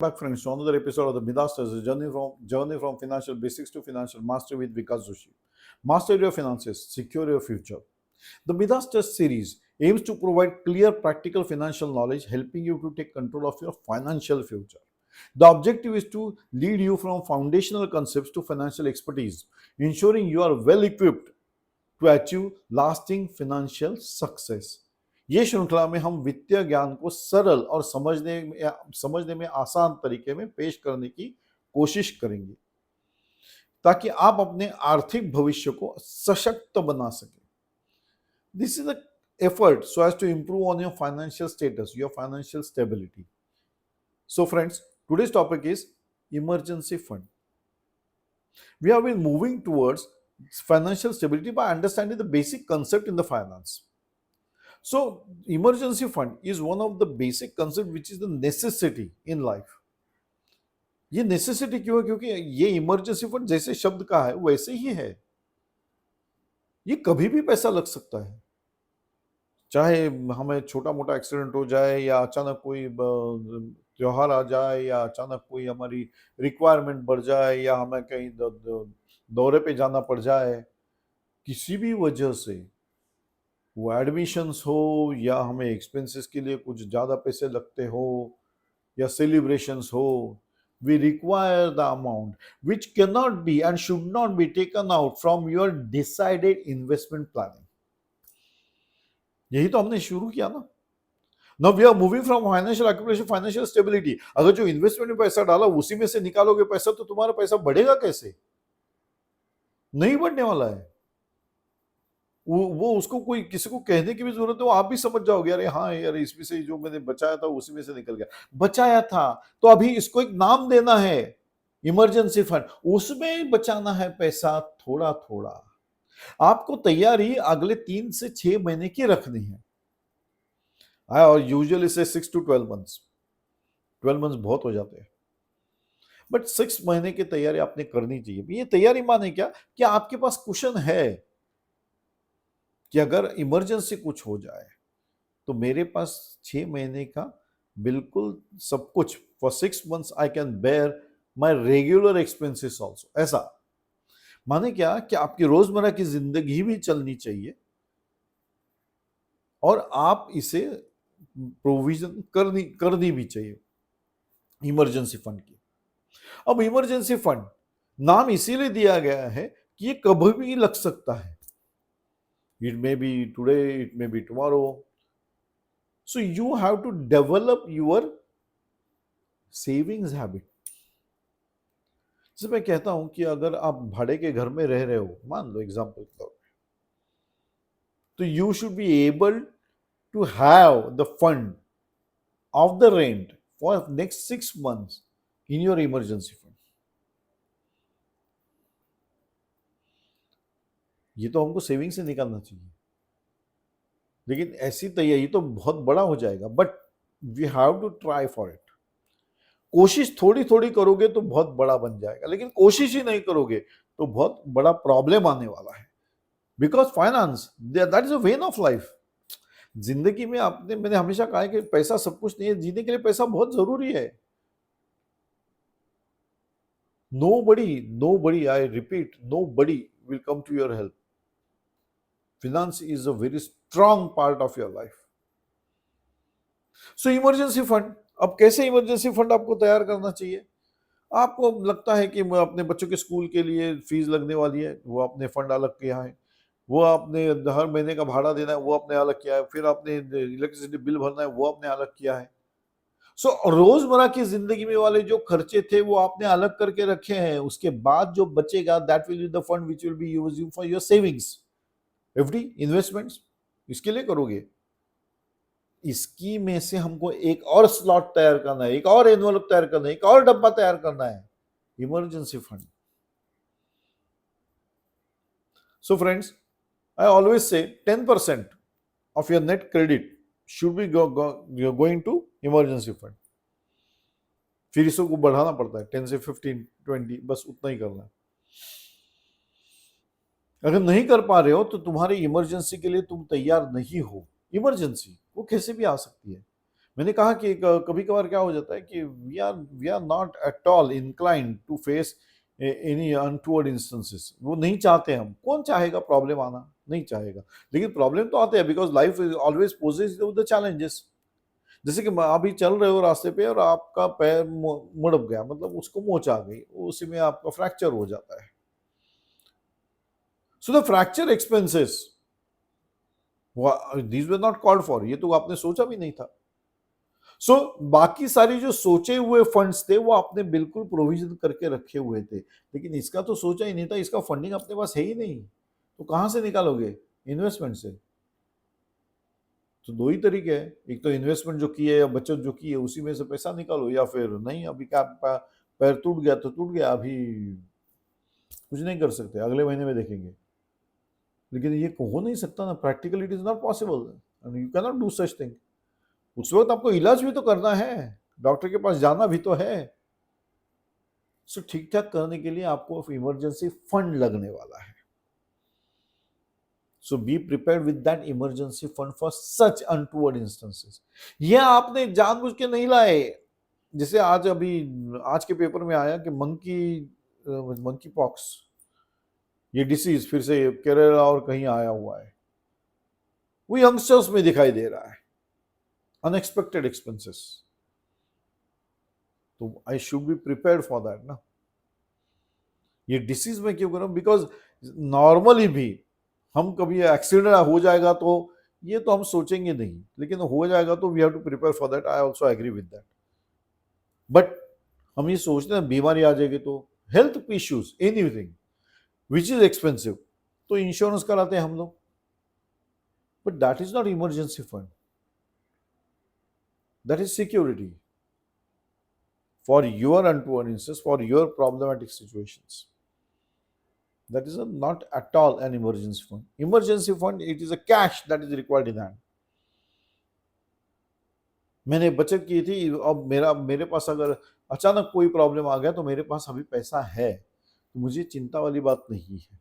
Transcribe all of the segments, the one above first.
back, friends, to another episode of the Midasters, a journey from financial basics to financial mastery with Vikas Joshi. Master your finances, secure your future. The Midasters series aims to provide clear, practical financial knowledge, helping you to take control of your financial future. The objective is to lead you from foundational concepts to financial expertise, ensuring you are well equipped to achieve lasting financial success. ये श्रृंखला में हम वित्तीय ज्ञान को सरल और समझने में आसान तरीके में पेश करने की कोशिश करेंगे ताकि आप अपने आर्थिक भविष्य को सशक्त बना सकें. This is a effort so as to improve on your financial status, your financial stability. So friends, today's topic is emergency fund. We have been moving towards financial stability by understanding the basic concept in the finance. So emergency fund is one of the basic concept which is the necessity in life. ये necessity क्यों है? क्योंकि ये emergency fund जैसे शब्द का है वैसे ही है. ये कभी भी पैसा लग सकता है, चाहे हमें छोटा मोटा एक्सीडेंट हो जाए या अचानक कोई त्योहार आ जाए या अचानक कोई हमारी रिक्वायरमेंट बढ़ जाए या हमें कहीं दौरे पे जाना पड़ जाए. किसी भी वजह से, वो एडमिशंस हो या हमें एक्सपेंसेस के लिए कुछ ज़्यादा पैसे लगते हो या सेलिब्रेशंस हो, we require the amount which cannot be and should not be taken out from your decided investment planning. यही तो हमने शुरू किया ना. Now we are moving from financial accumulation, financial stability. अगर जो इन्वेस्टमेंट में पैसा डाला उसी में से निकालोगे पैसा तो तुम्हारा पैसा बढ़ेगा कैसे? नहीं बढ़ने वाला है. वो उसको कोई किसी को कहने की भी जरूरत है, वो आप भी समझ जाओगे, अरे हाँ यार इसमें से जो मैंने बचाया था उसी में से निकल गया. बचाया था तो अभी इसको एक नाम देना है, इमरजेंसी फंड. उसमें बचाना है पैसा थोड़ा थोड़ा. आपको तैयारी अगले 3 से 6 महीने की रखनी है. और यूजुअली से 6 to 12 months. 12 months बहुत हो जाते हैं, बट 6 महीने की तैयारी आपने करनी चाहिए. ये तैयारी माने क्या कि आपके पास कुशन है कि अगर इमरजेंसी कुछ हो जाए तो मेरे पास 6 महीने का बिल्कुल सब कुछ, for 6 months I can bear my regular expenses also. ऐसा माने क्या कि आपकी रोजमर्रा की जिंदगी भी चलनी चाहिए और आप इसे प्रोविजन करनी भी चाहिए इमरजेंसी फंड की. अब इमरजेंसी फंड नाम इसीलिए दिया गया है कि ये कभी भी लग सकता है. It may be today, it may be tomorrow. So you have to develop your savings habit. जैसे मैं कहता हूं कि अगर आप भाड़े के घर में रह रहे हो, मान लो एग्जांपल के तौर पे, तो you should be able to have the fund of the rent for next 6 months in your emergency fund. ये तो हमको सेविंग से निकालना चाहिए, लेकिन ऐसी तैयारी तो बहुत बड़ा हो जाएगा. But we have to try for it. कोशिश थोड़ी थोड़ी करोगे तो बहुत बड़ा बन जाएगा, लेकिन कोशिश ही नहीं करोगे तो बहुत बड़ा प्रॉब्लम आने वाला है. Because finance that is a when of life. जिंदगी में मैंने हमेशा कहा है कि पैसा सब कुछ नहीं है, जीने के लिए पैसा बहुत जरूरी है. nobody, I repeat, nobody will come to your help. Finance is a very strong part of your life. So emergency fund. अब कैसे इमरजेंसी फंड आपको तैयार करना चाहिए? आपको लगता है कि अपने बच्चों के स्कूल के लिए फीस लगने वाली है, वो आपने फंड अलग किया है. वो आपने हर महीने का भाड़ा देना है, वो आपने अलग किया है. फिर आपने इलेक्ट्रिसिटी बिल भरना है, वो आपने अलग किया है. सो रोजमर्रा की जिंदगी में वाले जो खर्चे थे वो आपने अलग करके रखे हैं. उसके बाद जो बचेगा that will be the fund which will be used for your savings, FD, investments. इसके लिए करोगे. इसकी में से हमको एक और स्लॉट तैयार करना है, एक और एनवलप तैयार करना है, एक और डब्बा तैयार करना है, emergency fund. So friends, I always say 10% of your net credit should be going to emergency fund. फिर इसको बढ़ाना पड़ता है 10 से 15, 20, बस उतना ही करना है. अगर नहीं कर पा रहे हो तो तुम्हारी इमरजेंसी के लिए तुम तैयार नहीं हो. इमरजेंसी वो कैसे भी आ सकती है. मैंने कहा कि कभी कभार क्या हो जाता है कि we are not at all inclined to face any untoward instances. वो नहीं चाहते, हम कौन चाहेगा प्रॉब्लम आना, नहीं चाहेगा, लेकिन प्रॉब्लम तो आते हैं because life is always poses the challenges. जैसे कि अभी चल रहे हो रास्ते पे और आपका पैर मुड़क गया, मतलब उसको मोच आ गई, उसी में आपका फ्रैक्चर हो जाता है। So the fracture expenses these were not called for, ये तो आपने सोचा भी नहीं था। सो बाकी सारी जो सोचे हुए फंड्स थे वो आपने बिल्कुल प्रोविजन करके रखे हुए थे, लेकिन इसका तो सोचा ही नहीं था, इसका फंडिंग अपने पास है ही नहीं, तो कहां से निकालोगे? इन्वेस्टमेंट से। तो दो ही तरीके हैं, एक तो इन्वेस्टमेंट जो की है या बचत जो की है उसी में से पैसा निकालो, या फिर नहीं, अभी क्या पैर टूट गया तो टूट गया, अभी कुछ नहीं कर सकते, अगले महीने में देखेंगे। लेकिन ये हो नहीं सकता ना, practically it is not possible, you can not do such thing. उस वक्त आपको इलाज भी तो करना है, डॉक्टर के पास जाना भी तो है। सो ठीक ठाक करने के लिए आपको इमरजेंसी फंड लगने वाला है। So be prepare with that emergency fund for such untoward instances. ये आपने जानबूझ के नहीं लाए। जैसे आज के पेपर में आया कि मंकी पॉक्स, ये डिसीज फिर से केरला और कहीं आया हुआ है, वो यंगस्टर्स में दिखाई दे रहा है, अनएक्सपेक्टेड एक्सपेंसेस। तो I should be prepared for that ना। ये डिसीज में क्यों कर रहा हूं? बिकॉज नॉर्मली भी हम कभी एक्सीडेंट हो जाएगा तो ये तो हम सोचेंगे नहीं, लेकिन हो जाएगा तो we have to prepare for that. I also agree with that. But हम ये सोचते हैं बीमारी आ जाएगी तो, health issues, anything which is expensive, तो इंश्योरेंस कराते हैं हम लोग, but that is not emergency fund, that is security for your untoward instances, for your problematic situations. That is not at all an emergency fund. Emergency fund, it is a cash that is required in hand. मैंने बचत की थी, अब मेरे पास अगर अचानक कोई problem आ गया तो मेरे पास अभी पैसा है, तो मुझे चिंता वाली बात नहीं है।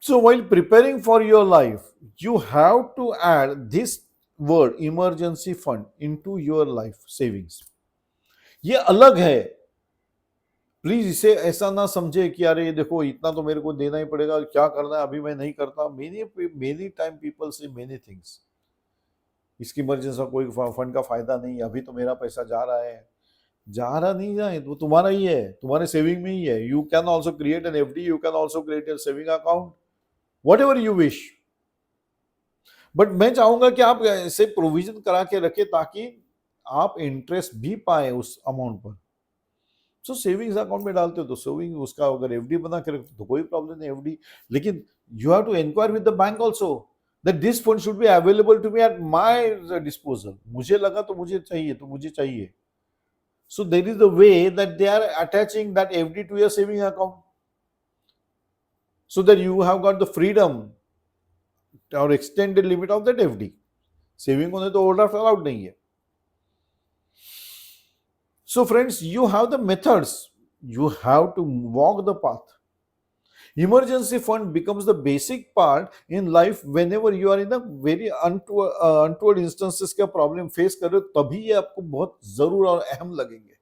So while preparing for your life, you have to add this word emergency fund into your life savings. ये अलग है, प्लीज इसे ऐसा ना समझे कि अरे देखो इतना तो मेरे को देना ही पड़ेगा, क्या करना है, अभी मैं नहीं करता। मेनी टाइम पीपल से मेनी थिंग्स, इसकी इमरजेंसी का कोई फंड का फायदा नहीं, अभी तो मेरा पैसा जा रहा है, जा रहा नहीं जाए वो तुम्हारा ही है, तुम्हारे सेविंग में ही है। You can also create an FD, you can also create an saving account, what ever you wish. But मैं चाहूंगा कि आप ऐसे प्रोविजन करा के रखे ताकि आप इंटरेस्ट भी पाए उस अमाउंट पर। सो सेविंग्स अकाउंट में डालते हो तो सेविंग, उसका अगर एफडी बना के रखते तो कोई प्रॉब्लम नहीं एफडी, लेकिन you have to enquire with the bank also that this fund should be available to me at my disposal. मुझे लगा तो मुझे चाहिए तो मुझे चाहिए। So there is the way that they are attaching that FD to your saving account, so that you have got the freedom और extended limit of that FD. Saving होने तो ओवरड्राफ्ट अलाउड नहीं है। So friends, you have the methods, you have to walk the path. Emergency fund becomes the basic part in life whenever you are in a very untoward instances का problem face कर रहे हो, तभी ये आपको बहुत जरूर और अहम लगेंगे।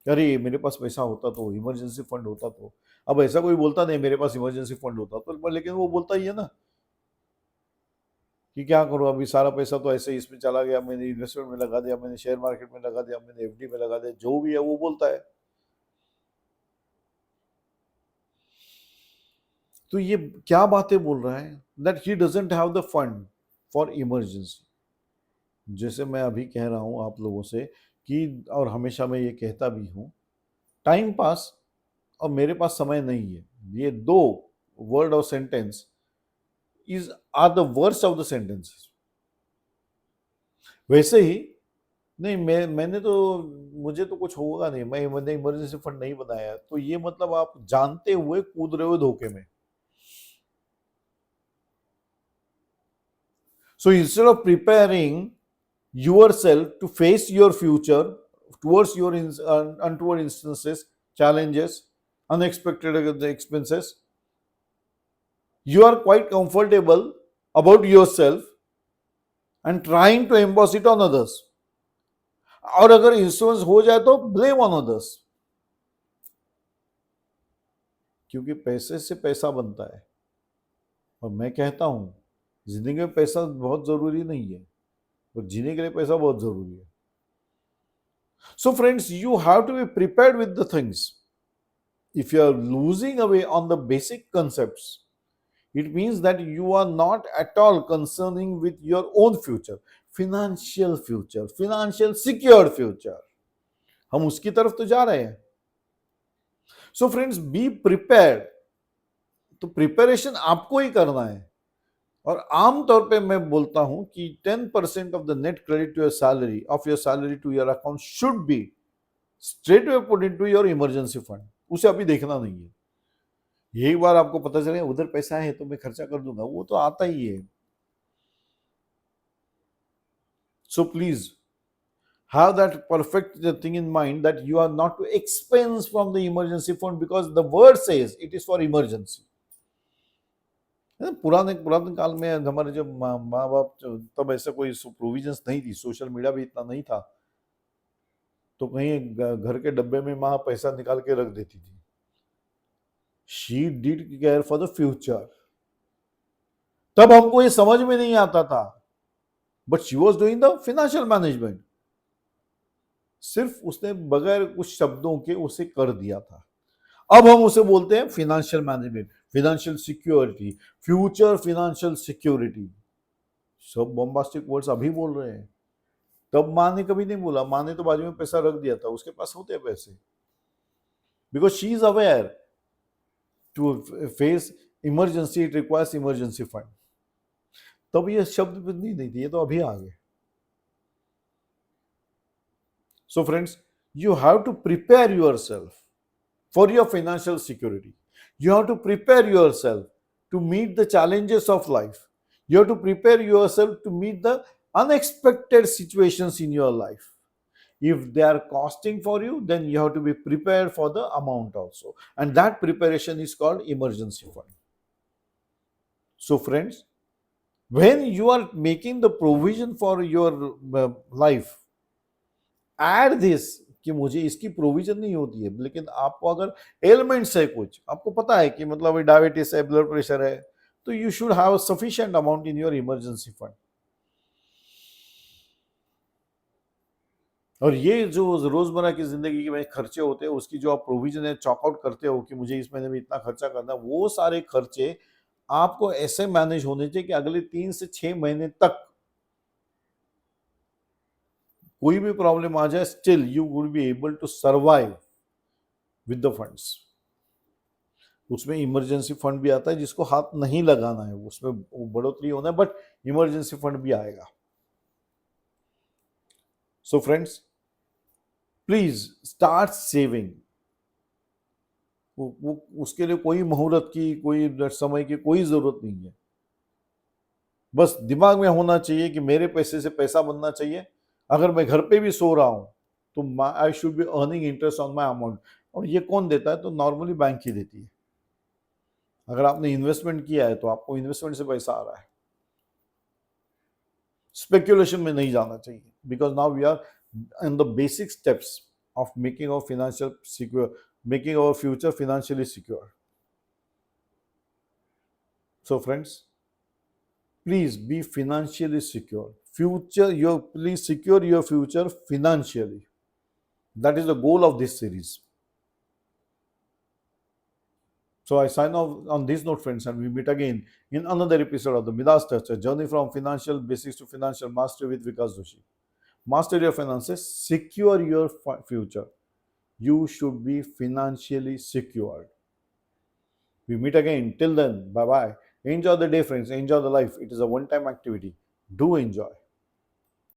अरे मेरे पास पैसा होता तो, इमरजेंसी फंड होता तो। अब ऐसा कोई बोलता नहीं मेरे पास इमरजेंसी फंड होता तो, लेकिन वो बोलता ही है ना कि क्या करूं, अभी सारा पैसा तो ऐसे इसमें चला गया, मैंने इन्वेस्टमेंट में लगा दिया, मैंने शेयर मार्केट में लगा दिया, मैंने एफडी में लगा दिया, जो भी है वो बोलता है। तो ये क्या बातें बोल रहा है, that he doesn't have the fund for emergency. जैसे मैं अभी कह रहा हूं आप लोगों से कि, और हमेशा मैं ये कहता भी हूं, टाइम पास और मेरे पास समय नहीं है, ये दो वर्ड और sentence is are the worst of the sentences. वैसे ही नहीं, मैंने तो, मुझे तो कुछ होगा नहीं, मैंने इमरजेंसी फंड नहीं बनाया, तो ये मतलब आप जानते हुए कूद रहे हो धोखे में। So instead of preparing yourself to face your future towards your untoward instances, challenges, unexpected expenses, you are quite comfortable about yourself and trying to emboss it on others. और अगर इन्फ्लुएंस हो जाए तो ब्लेम ऑन अदर्स, क्योंकि पैसे से पैसा बनता है। और मैं कहता हूं जिंदगी में पैसा बहुत जरूरी नहीं है, पर जीने के लिए पैसा बहुत जरूरी है। So friends, you have to be prepared with the things. If you are losing away on the basic concepts, it means that you are not at all concerning with your own future, financial secure future। हम उसकी तरफ तो जा रहे हैं। So friends, be prepared. तो preparation आपको ही करना है। और आमतौर पे मैं बोलता हूं कि 10% of the net credit to your salary to your account should be straight way put into your emergency fund. उसे अभी देखना नहीं है। यही बार आपको पता चले उधर पैसा है तो मैं खर्चा कर दूंगा, वो तो आता ही है। So please have that perfect thing in mind that you are not to expense from the emergency fund, because the word says it is for emergency। पुराने पुराने काल में हमारे जब माँ बाप, तब ऐसा कोई प्रोविजंस नहीं थी, सोशल मीडिया भी इतना नहीं था, तो कहीं घर के डब्बे में माँ पैसा निकाल के रख देती थी। She did care for the future. तब हमको ये समझ में नहीं आता था, but she was doing the financial management. सिर्फ उसने बगैर कुछ शब्दों के उसे कर दिया था। अब हम उसे बोलते हैं financial management, financial security, future financial security. सब बॉम्बास्टिक वर्ड्स अभी बोल रहे हैं, तब माँ ने कभी नहीं बोला। माँ ने तो बाजू में पैसा रख दिया था, उसके पास होते पैसे, because she is aware to face emergency, it requires emergency fund. तब ये शब्द नहीं थे, ये तो अभी आ गए। So friends, you have to prepare yourself for your financial security. You have to prepare yourself to meet the challenges of life. You have to prepare yourself to meet the unexpected situations in your life. If they are costing for you, then you have to be prepared for the amount also. And that preparation is called emergency fund. So friends, when you are making the provision for your life, add this कि मुझे इसकी provision नहीं होती है, लेकिन आपको अगर elements है, कुछ आपको पता है कि मतलब डायबिटीज है, ब्लड प्रेशर है, तो you should have sufficient amount in your emergency fund. और ये जो रोजमर्रा की जिंदगी में खर्चे होते हैं, उसकी जो आप प्रोविजन है, चॉकआउट करते हो कि मुझे इस महीने में इतना खर्चा करना है, वो सारे खर्चे आपको ऐसे मैनेज होने चाहिए कि अगले 3 से 6 महीने तक कोई भी प्रॉब्लम आ जाए, still you will be able to survive with the funds. उसमें इमरजेंसी फंड भी आता है, जिसको हाथ नहीं लगाना है, उसमें बढ़ोतरी होना है, बट इमरजेंसी फंड भी आएगा। So friends, please start saving. उसके लिए कोई मुहूर्त की, कोई समय की कोई जरूरत नहीं है। बस दिमाग में होना चाहिए कि मेरे पैसे से पैसा बनना चाहिए। अगर मैं घर पे भी सो रहा हूं तो I should be earning interest on my amount. और ये कौन देता है? तो नॉर्मली बैंक ही देती है। अगर आपने इन्वेस्टमेंट किया है तो आपको इन्वेस्टमेंट से पैसा आ रहा है। स्पेक्युलेशन में नहीं जाना चाहिए, because now we are in the basic steps of making our financial secure, making our future financially secure. So friends, please be financially secure. Please secure your future financially. That is the goal of this series. So I sign off on this note, friends, and we meet again in another episode of the Midas Touch, a journey from financial basics to financial mastery with Vikas Joshi. Master your finances, secure your future. You should be financially secured. We meet again. Till then, bye bye. Enjoy the day, friends. Enjoy the life. It is a one-time activity. Do enjoy.